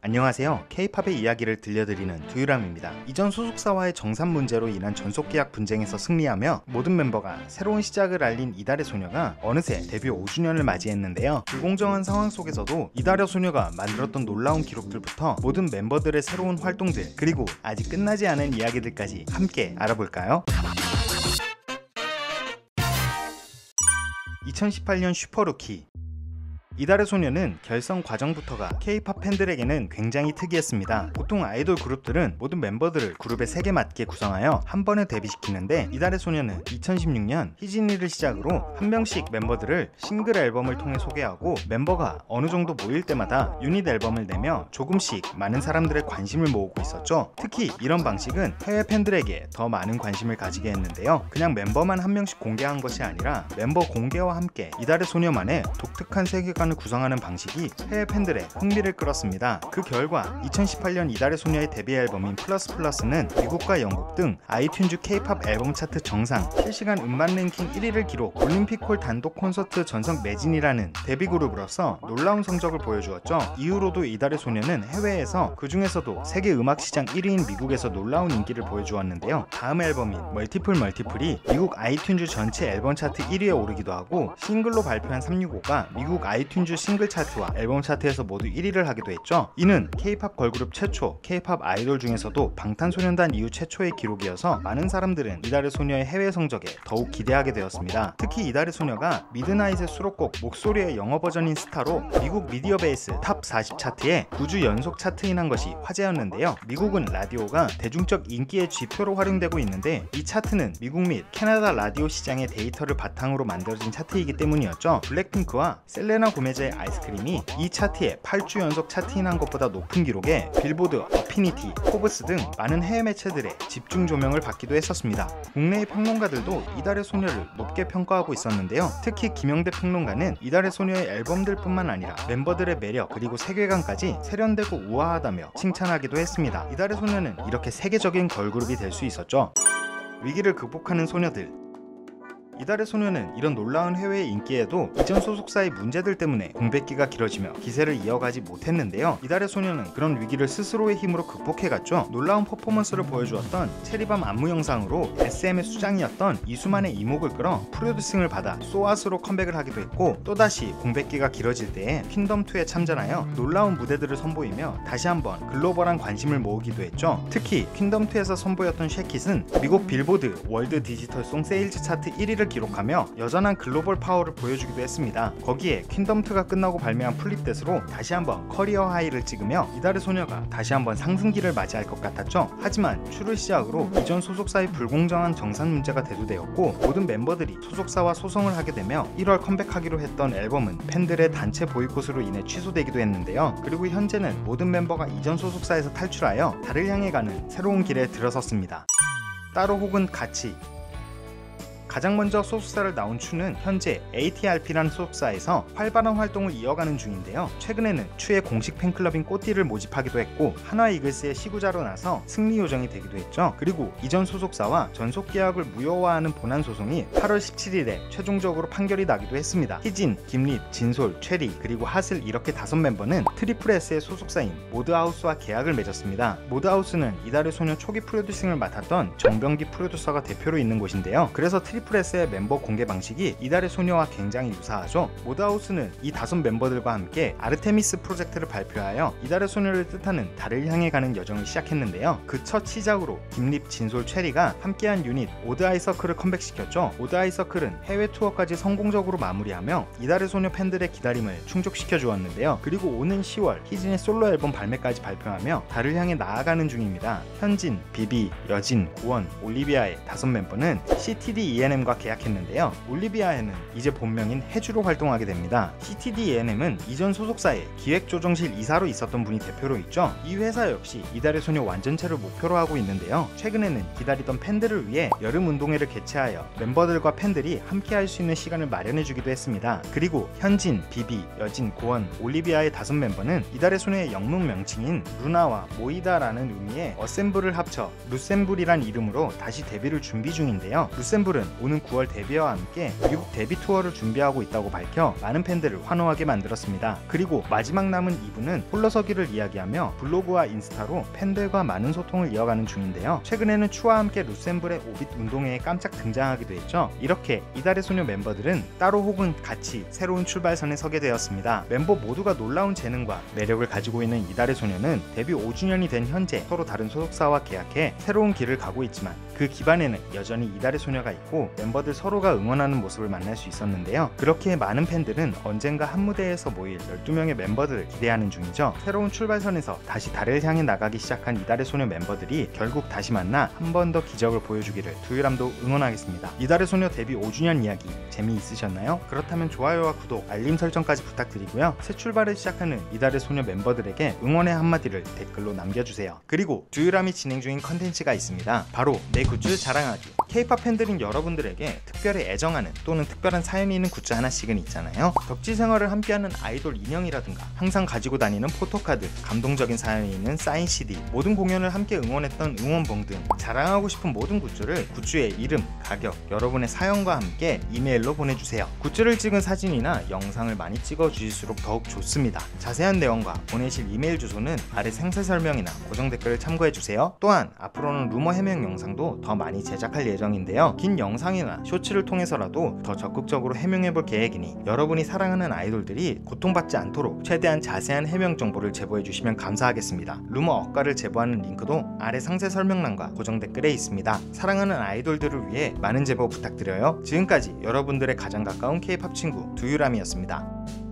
안녕하세요. K-팝의 이야기를 들려드리는 두유람입니다. 이전 소속사와의 정산 문제로 인한 전속계약 분쟁에서 승리하며 모든 멤버가 새로운 시작을 알린 이달의 소녀가 어느새 데뷔 5주년을 맞이했는데요. 불공정한 상황 속에서도 이달의 소녀가 만들었던 놀라운 기록들부터 모든 멤버들의 새로운 활동들, 그리고 아직 끝나지 않은 이야기들까지 함께 알아볼까요? 2018년 슈퍼루키. 이달의 소녀는 결성 과정부터가 K-팝 팬들에게는 굉장히 특이했습니다. 보통 아이돌 그룹들은 모든 멤버들을 그룹의 색에 맞게 구성하여 한 번에 데뷔시키는데, 이달의 소녀는 2016년 희진이를 시작으로 한 명씩 멤버들을 싱글 앨범을 통해 소개하고, 멤버가 어느 정도 모일 때마다 유닛 앨범을 내며 조금씩 많은 사람들의 관심을 모으고 있었죠. 특히 이런 방식은 해외 팬들에게 더 많은 관심을 가지게 했는데요. 그냥 멤버만 한 명씩 공개한 것이 아니라 member 공개와 함께 이달의 소녀만의 독특한 세계관 을 구성하는 방식이 해외 팬들의 흥미를 끌었습니다. 그 결과 2018년 이달의 소녀의 데뷔 앨범인 플러스플러스는 미국과 영국 등 아이튠즈 K-팝 앨범 차트 정상, 실시간 음반 랭킹 1위를 기록, 올림픽홀 단독 콘서트 전석 매진이라는 데뷔 그룹으로서 놀라운 성적을 보여주었죠. 이후로도 이달의 소녀는 해외에서, 그 중에서도 세계 음악 시장 1위인 미국에서 놀라운 인기를 보여주었는데요. 다음 앨범인 멀티플이 미국 아이튠즈 전체 앨범 차트 1위에 오르기도 하고, 싱글로 발표한 365가 미국 아이튠즈 싱글 차트와 앨범 차트에서 모두 1위를 하기도 했죠. 이는 K-팝 걸그룹 최초, K-팝 아이돌 중에서도 방탄소년단 이후 최초의 기록이어서 많은 사람들은 이달의 소녀의 해외 성적에 더욱 기대하게 되었습니다. 특히 이달의 소녀가 미드나잇의 수록곡 목소리의 영어 버전인 스타로 미국 미디어베이스 탑 40 차트에 9주 연속 차트인한 것이 화제였는데요. 미국은 라디오가 대중적 인기의 지표로 활용되고 있는데, 이 차트는 미국 및 캐나다 라디오 시장의 데이터를 바탕으로 만들어진 차트이기 때문이었죠. 블랙핑크와 셀레나 고메즈의 아이스크림이 이 차트에 8주 연속 차트인한 것보다 높은 기록에 빌보드, 어피니티, 포브스 등 많은 해외 매체들의 집중 조명을 받기도 했었습니다. 국내의 평론가들도 이달의 소녀를 높게 평가하고 있었는데요. 특히 김영대 평론가는 이달의 소녀의 앨범들 뿐만 아니라 멤버들의 매력, 그리고 세계관까지 세련되고 우아하다며 칭찬하기도 했습니다. 이달의 소녀는 이렇게 세계적인 걸그룹이 될 수 있었죠. 위기를 극복하는 소녀들. 이달의 소녀는 이런 놀라운 해외의 인기에도 이전 소속사의 문제들 때문에 공백기가 길어지며 기세를 이어가지 못했는데요. 이달의 소녀는 그런 위기를 스스로의 힘으로 극복해갔죠. 놀라운 퍼포먼스를 보여주었던 체리밤 안무 영상으로 SM의 수장이었던 이수만의 이목을 끌어 프로듀싱을 받아 소아스로 컴백을 하기도 했고, 또다시 공백기가 길어질 때에 퀸덤2에 참전하여 놀라운 무대들을 선보이며 다시 한번 글로벌한 관심을 모으기도 했죠. 특히 퀸덤2에서 선보였던 쉐킷은 미국 빌보드 월드 디지털 송 세일즈 차트 1위를 기록하며 여전한 글로벌 파워를 보여주기도 했습니다. 거기에 퀸덤2가 끝나고 발매한 플립댓으로 다시 한번 커리어 하이를 찍으며 이달의 소녀가 다시 한번 상승기를 맞이할 것 같았죠. 하지만 추를 시작으로 이전 소속사의 불공정한 정산 문제가 대두되었고, 모든 멤버들이 소속사와 소송을 하게 되며 1월 컴백하기로 했던 앨범은 팬들의 단체 보이콧으로 인해 취소되기도 했는데요. 그리고 현재는 모든 멤버가 이전 소속사에서 탈출하여 달을 향해 가는 새로운 길에 들어섰습니다. 따로 혹은 같이. 가장 먼저 소속사를 나온 추는 현재 ATRP라는 소속사에서 활발한 활동을 이어가는 중인데요. 최근에는 추의 공식 팬클럽인 꼬띠를 모집하기도 했고, 한화 이글스의 시구자로 나서 승리 요정이 되기도 했죠. 그리고 이전 소속사와 전속 계약을 무효화하는 본안 소송이 8월 17일에 최종적으로 판결이 나기도 했습니다. 희진, 김립, 진솔, 최리, 그리고 하슬 이렇게 5멤버는 트리플 S의 소속사인 모드하우스와 계약을 맺었습니다. 모드하우스는 이달의 소녀 초기 프로듀싱을 맡았던 정병기 프로듀서가 대표로 있는 곳인데요. 그래서 트리플 S의 멤버 공개 방식이 이달의 소녀와 굉장히 유사하죠. 모드하우스는 이 5멤버들과 함께 아르테미스 프로젝트를 발표하여 이달의 소녀를 뜻하는 달을 향해 가는 여정을 시작했는데요. 그 첫 시작으로 김립, 진솔, 체리가 함께한 유닛 오드아이서클을 컴백시켰죠. 오드아이서클은 해외 투어까지 성공적으로 마무리하며 이달의 소녀 팬들의 기다림을 충족시켜 주었는데요. 그리고 오는 10월 희진의 솔로 앨범 발매까지 발표하며 달을 향해 나아가는 중입니다. 현진, 비비, 여진, 구원, 올리비아의 5멤버는 CTD-ENM과 계약했는데요. 올리비아에는 이제 본명인 해주로 활동하게 됩니다. CTD-ENM은 이전 소속사의 기획조정실 이사로 있었던 분이 대표로 있죠. 이 회사 역시 이달의 소녀 완전체를 목표로 하고 있는데요. 최근에는 기다리던 팬들을 위해 여름 운동회를 개최하여 멤버들과 팬들이 함께 할 수 있는 시간을 마련해주기도 했습니다. 그리고 현진, 비비, 여진, 고원, 올리비아의 5멤버는 이달의 소녀의 영문 명칭인 루나와 모이다라는 의미의 어셈블을 합쳐 루셈블이란 이름으로 다시 데뷔를 준비 중인데요. 루셈블은 오는 9월 데뷔와 함께 미국 데뷔 투어를 준비하고 있다고 밝혀 많은 팬들을 환호하게 만들었습니다. 그리고 마지막 남은 2부는 홀로서기를 이야기하며 블로그와 인스타로 팬들과 많은 소통을 이어가는 중인데요. 최근에는 추와 함께 루셈블의 오빗 운동회에 깜짝 등장하기도 했죠. 이렇게 이달의 소녀 멤버들은 따로 혹은 같이 새로운 출발선에 서게 되었습니다. 멤버 모두가 놀라운 재능과 매력을 가지고 있는 이달의 소녀는 데뷔 5주년이 된 현재 서로 다른 소속사와 계약해 새로운 길을 가고 있지만 그 기반에는 여전히 이달의 소녀가 있고 멤버들 서로가 응원하는 모습을 만날 수 있었는데요. 그렇게 많은 팬들은 언젠가 한 무대에서 모일 12명의 멤버들을 기대하는 중이죠. 새로운 출발선에서 다시 달을 향해 나가기 시작한 이달의 소녀 멤버들이 결국 다시 만나 한 번 더 기적을 보여주기를 두유람도 응원하겠습니다. 이달의 소녀 데뷔 5주년 이야기 재미있으셨나요? 그렇다면 좋아요와 구독, 알림 설정까지 부탁드리고요. 새 출발을 시작하는 이달의 소녀 멤버들에게 응원의 한마디를 댓글로 남겨주세요. 그리고 두유람이 진행 중인 컨텐츠가 있습니다. 바로 내 굿즈 자랑하기. K-POP 팬들인 여러분들에게 특별히 애정하는 또는 특별한 사연이 있는 굿즈 하나씩은 있잖아요. 덕질 생활을 함께하는 아이돌 인형이라든가 항상 가지고 다니는 포토카드, 감동적인 사연이 있는 사인 CD, 모든 공연을 함께 응원했던 응원봉 등 자랑하고 싶은 모든 굿즈를 굿즈의 이름, 가격, 여러분의 사연과 함께 이메일로 보내주세요. 굿즈를 찍은 사진이나 영상을 많이 찍어주실수록 더욱 좋습니다. 자세한 내용과 보내실 이메일 주소는 아래 상세 설명이나 고정 댓글을 참고해주세요. 또한 앞으로는 루머 해명 영상도 더 많이 제작할 예정인데요. 긴 영상이나 쇼츠를 통해서라도 더 적극적으로 해명해볼 계획이니 여러분이 사랑하는 아이돌들이 고통받지 않도록 최대한 자세한 해명 정보를 제보해주시면 감사하겠습니다. 루머 억가를 제보하는 링크도 아래 상세 설명란과 고정 댓글에 있습니다. 사랑하는 아이돌들을 위해 많은 제보 부탁드려요. 지금까지 여러분들의 가장 가까운 K-POP 친구 두유람이었습니다.